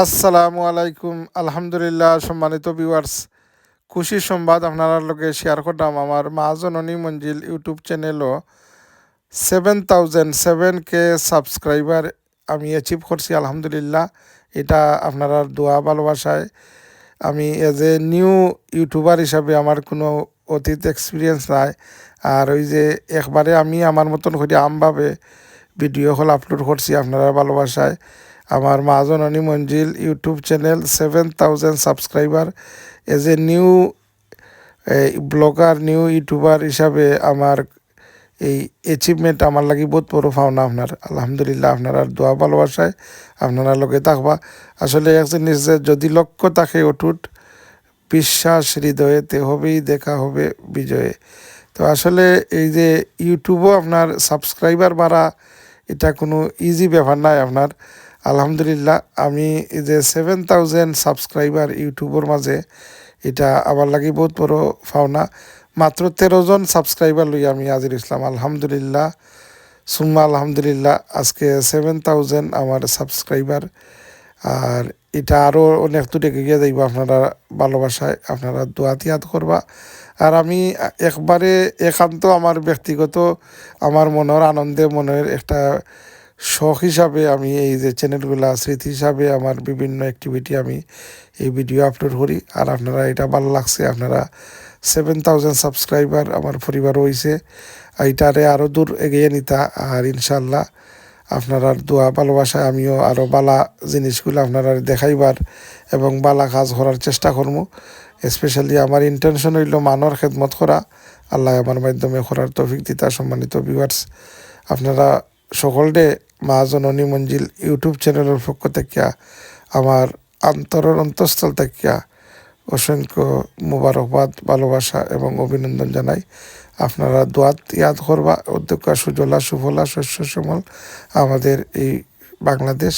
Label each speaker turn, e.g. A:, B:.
A: আসসালামু আলাইকুম আলহামদুলিল্লাহ সম্মানিত ভিউয়ার্স খুশি সংবাদ আপনার লগে শেয়ার করলাম আমার মা জননী মঞ্জিল ইউটিউব চ্যানেলও 7,007 সাবস্ক্রাইবার আমি অ্যাচিভ করছি আলহামদুলিল্লাহ। এটা আপনারা দোয়া ভালোবাসায় আমি এজ এ নিউ ইউটিউবার হিসাবে আমার কোনো অতীত এক্সপিরিয়েন্স নাই। আর ওই যে একবারে আমি আমার মতন করে আমভাবে ভিডিও হল আপলোড করছি আপনারা ভালোবাসায়। আমার মা Janani Manzil YouTube channel 7,000 subscriber as a new blogger new YouTuber হিসাবে আমার এই অ্যাচিভমেন্ট আমার লাগি বহুত বড় পাওনা আপনার আলহামদুলিল্লাহ। আপনারা দোয়া ভালোবাসায় আপনারা লগে থাকবা। আসলে এক জিনিস যে যদি লক্ষ্য থাকে অটুট বিশ্বাস হৃদয়েতে হবেই দেখা হবে বিজয়ে। তো আসলে এই যে ইউটিউবও আপনার সাবস্ক্রাইবার বাড়া এটা কোনো ইজি ব্যাপার নাই আপনার। আলহামদুলিল্লাহ আমি এই যে 7,000 সাবস্ক্রাইবার ইউটিউবের মাঝে এটা আমার লাগি বহুত বড় পাওনা। মাত্র 13 জন সাবস্ক্রাইবার লই আমি হাজির ইসলাম আলহামদুলিল্লাহ সুম্মা আলহামদুলিল্লাহ। আজকে 7,000 আমার সাবস্ক্রাইবার। আর এটা আরও অনেক দূরে এগিয়ে যাইব আপনারা ভালোবাসায় আপনারা দোয়া তিয়াদ করবা। আর আমি একবারে একান্ত আমার ব্যক্তিগত আমার মনের আনন্দে মনের একটা শখ হিসাবে আমি এই যে চ্যানেলগুলা স্মৃতি হিসাবে আমার বিভিন্ন অ্যাক্টিভিটি আমি এই ভিডিও আপলোড করি। আর আপনারা এটা ভালো লাগছে আপনারা 7,000 সাবস্ক্রাইবার আমার পরিবার হয়েছে এইটারে আরও দূর এগিয়ে নিতা। আর ইনশাল্লাহ আপনারা দোয়া ভালোবাসায় আমিও আরও বালা জিনিসগুলো আপনারা দেখাইবার এবং বালা কাজ করার চেষ্টা করবো। স্পেশালি আমার ইন্টেনশন হইল মানর খেদমত করা, আল্লাহ আমার মাধ্যমে করার তৌফিক দিতা। সম্মানিত ভিউয়ার্স আপনারা সকলরে মা জননী মঞ্জিল ইউটিউব চ্যানেলের পক্ষ থেকে আমার অন্তরের অন্তঃস্থল থেকে অসংখ্য মুবারকবাদ ভালোবাসা এবং অভিনন্দন জানাই। আপনারা দোয়াত ইয়াদ করবা অধ্যক্ষ সুজলা সুফলা শস্য শ্যামল আমাদের এই বাংলাদেশ।